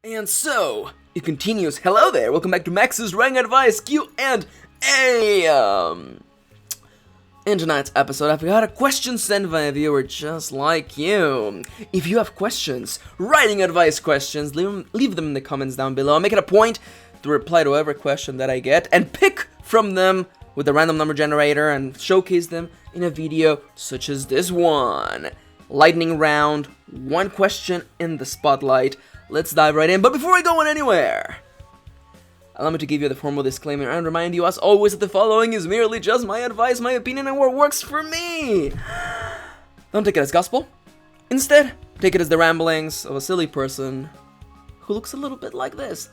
And so, it continues. Hello there, welcome back to Max's Rank Advice Q&A. In tonight's episode, I've got a question sent by a viewer just like you. If you have questions, writing advice questions, leave them in the comments down below. I'll make it a point to reply to every question that I get and pick from them with the random number generator and showcase them in a video such as this one. Lightning round, one question in the spotlight. Let's dive right in, but before we go anywhere, allow me to give you the formal disclaimer and remind you as always that the following is merely just my advice, my opinion, and what works for me. Don't take it as gospel. Instead, take it as the ramblings of a silly person who looks a little bit like this.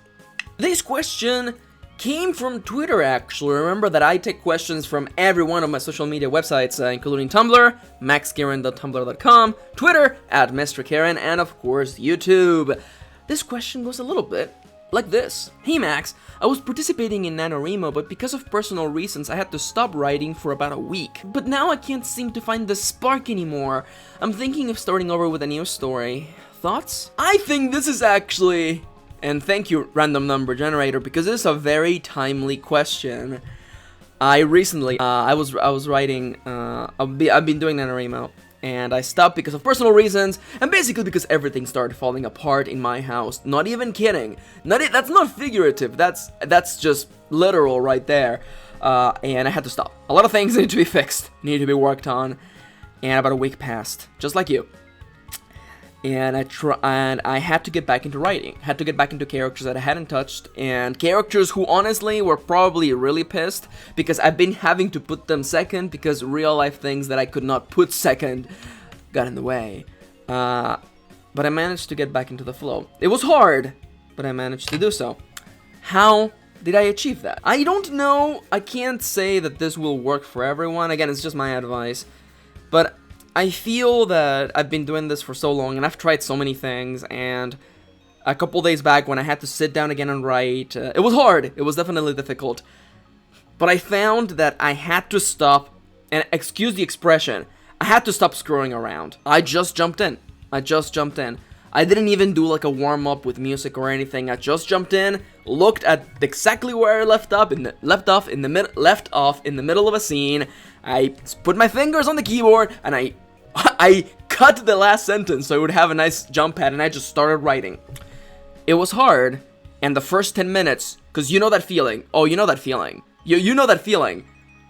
This question came from Twitter, actually. Remember that I take questions from every one of my social media websites, including Tumblr, maxkirin.tumblr.com, Twitter, @MrKirin, and of course, YouTube. This question goes a little bit like this. Hey Max, I was participating in NaNoWriMo, but because of personal reasons I had to stop writing for about a week. But now I can't seem to find the spark anymore. I'm thinking of starting over with a new story. Thoughts? I think this is actually... And thank you, random number generator, because this is a very timely question. I recently, I was writing, I've been doing NaNoWriMo, and I stopped because of personal reasons, and basically because everything started falling apart in my house. Not even kidding. That's not figurative. That's just literal right there. And I had to stop. A lot of things need to be fixed, need to be worked on, and about a week passed, just like you. And I had to get back into writing. Had to get back into characters that I hadn't touched, and characters who honestly were probably really pissed because I've been having to put them second because real life things that I could not put second got in the way. But I managed to get back into the flow. It was hard, but I managed to do so. How did I achieve that? I don't know. I can't say that this will work for everyone. Again, it's just my advice. But I feel that I've been doing this for so long, and I've tried so many things, and a couple days back when I had to sit down again and write, it was hard, it was definitely difficult, but I found that I had to stop, and excuse the expression, I had to stop screwing around. I just jumped in. I didn't even do like a warm-up with music or anything. I just jumped in, looked at exactly where I left off in the middle of a scene. I put my fingers on the keyboard and I cut the last sentence so I would have a nice jump pad, and I just started writing. It was hard, and the first 10 minutes, because you know that feeling. Oh, you know that feeling. You know that feeling.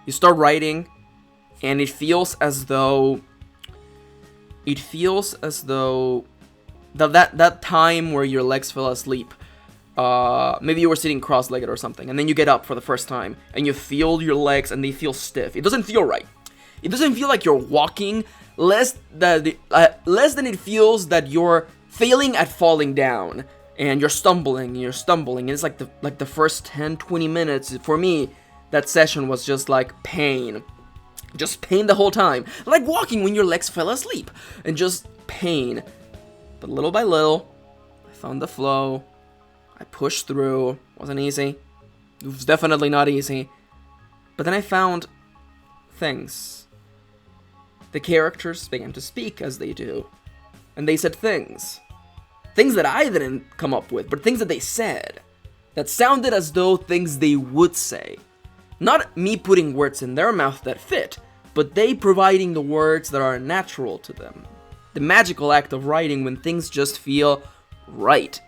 You start writing, and it feels as though that time where your legs fell asleep. Maybe you were sitting cross-legged or something, and then you get up for the first time, and you feel your legs, and they feel stiff. It doesn't feel right. It doesn't feel like you're walking, less than it feels that you're failing at falling down, and you're stumbling, and it's like the first 10-20 minutes, for me, that session was just like pain. Just pain the whole time. Like walking when your legs fell asleep, and just pain. But little by little, I found the flow. I pushed through. Wasn't easy. It was definitely not easy. But then I found things. The characters began to speak as they do. And they said things. Things that I didn't come up with, but things that they said. That sounded as though things they would say. Not me putting words in their mouth that fit, but they providing the words that are natural to them. The magical act of writing when things just feel right.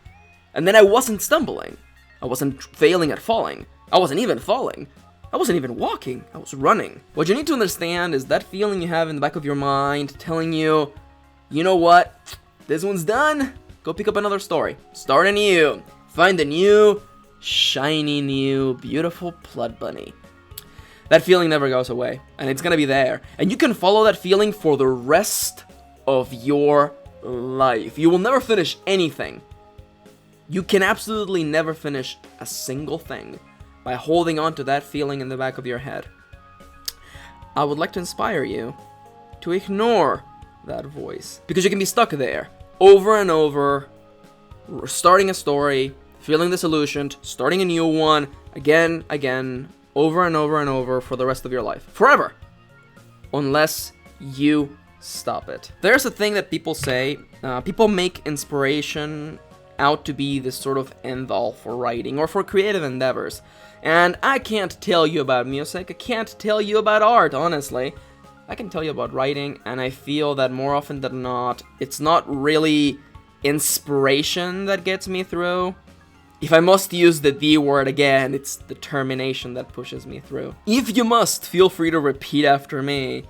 And then I wasn't stumbling. I wasn't failing at falling. I wasn't even falling. I wasn't even walking. I was running. What you need to understand is that feeling you have in the back of your mind telling you, you know what? This one's done. Go pick up another story. Start anew. Find a new, shiny new, beautiful Plud Bunny. That feeling never goes away. And it's gonna be there. And you can follow that feeling for the rest of your life. You will never finish anything. You can absolutely never finish a single thing by holding on to that feeling in the back of your head. I would like to inspire you to ignore that voice, because you can be stuck there over and over, starting a story, feeling disillusioned, starting a new one, again, over and over and over for the rest of your life. Forever. Unless you stop it. There's a thing that people say, people make inspiration out to be this sort of end-all for writing or for creative endeavors. And I can't tell you about music, I can't tell you about art, honestly. I can tell you about writing, and I feel that more often than not, it's not really inspiration that gets me through. If I must use the D word again, it's determination that pushes me through. If you must, feel free to repeat after me.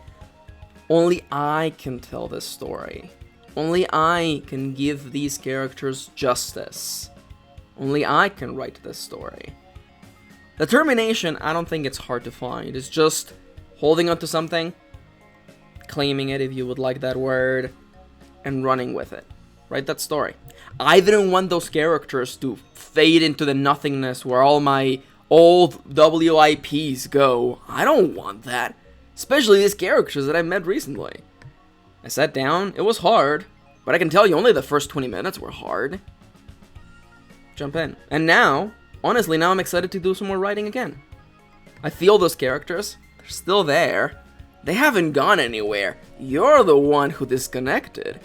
Only I can tell this story. Only I can give these characters justice. Only I can write this story. Determination, I don't think it's hard to find. It's just holding on to something, claiming it if you would like that word, and running with it. Write that story. I didn't want those characters to fade into the nothingness where all my old WIPs go. I don't want that. Especially these characters that I met recently. I sat down, it was hard, but I can tell you only the first 20 minutes were hard. Jump in. And now, honestly, now I'm excited to do some more writing again. I feel those characters, they're still there. They haven't gone anywhere. You're the one who disconnected.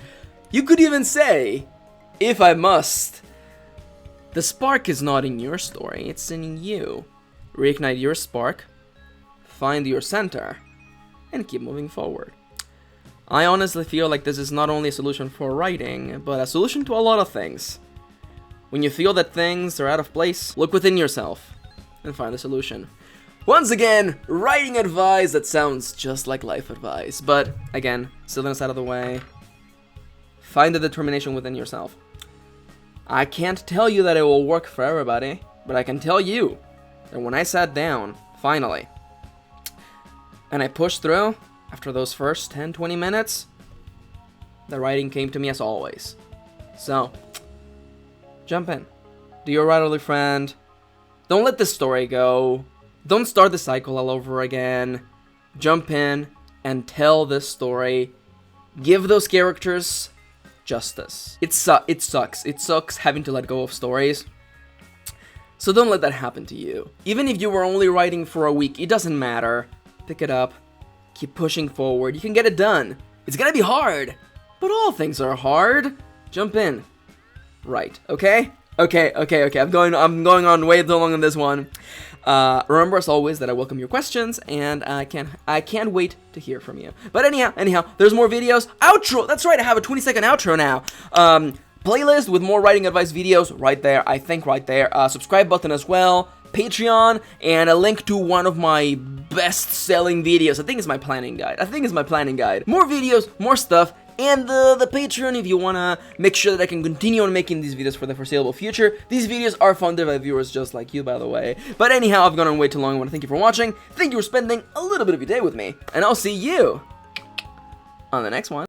You could even say, if I must, the spark is not in your story, it's in you. Reignite your spark, find your center, and keep moving forward. I honestly feel like this is not only a solution for writing, but a solution to a lot of things. When you feel that things are out of place, look within yourself and find the solution. Once again, writing advice that sounds just like life advice, but again, silliness out of the way. Find the determination within yourself. I can't tell you that it will work for everybody, but I can tell you that when I sat down, finally, and I pushed through, after those first 10-20 minutes, the writing came to me as always. So, jump in. Do your writerly friend. Don't let this story go. Don't start the cycle all over again. Jump in and tell this story. Give those characters justice. It sucks. It sucks having to let go of stories. So don't let that happen to you. Even if you were only writing for a week, it doesn't matter. Pick it up. Keep pushing forward. You can get it done. It's gonna be hard, but all things are hard. Jump in. Right. Okay. I'm going on way too long on this one. Remember, as always, that I welcome your questions, and I can't wait to hear from you. But anyhow, there's more videos. Outro. That's right. I have a 20-second outro now. Playlist with more writing advice videos right there. I think right there. Subscribe button as well. Patreon, and a link to one of my best-selling videos. I think it's my planning guide. More videos, more stuff, and the Patreon if you wanna make sure that I can continue on making these videos for the foreseeable future. These videos are funded by viewers just like you, by the way. But anyhow, I've gone on way too long. I wanna thank you for watching. Thank you for spending a little bit of your day with me, and I'll see you on the next one.